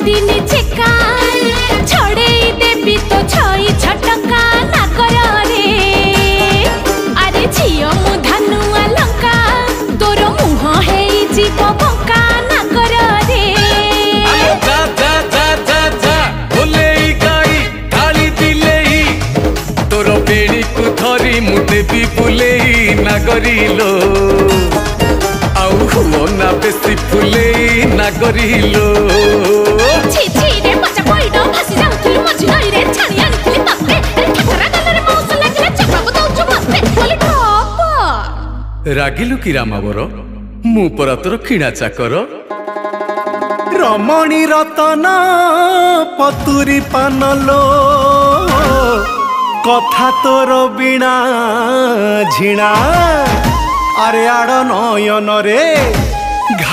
दिन चेका छड़े देवी तो छई छटका ना कर रे अरे झियो मु धनुआ लंका तोर मुह है जीव बंका ना कर रे जा जा जा जा जा बोले गाई गाली दिले तोर बेड़ी को धरी मु देवी बुले ना करिलो ना बेसी फुले ना करिलो छी छी रे बच्चा पइडो भासी जाउथुलु मझी नई रे छाणी आनिथिलि तते ठठरा गलरे मौस लागिले चपाको दउछु मते बोली ठप रागिलु की रामावर मु परा तोर खिणा चाकर रमणी रतन पतुरी पानलो कथा तोर बिना झिणा अरे आड़ नयन रे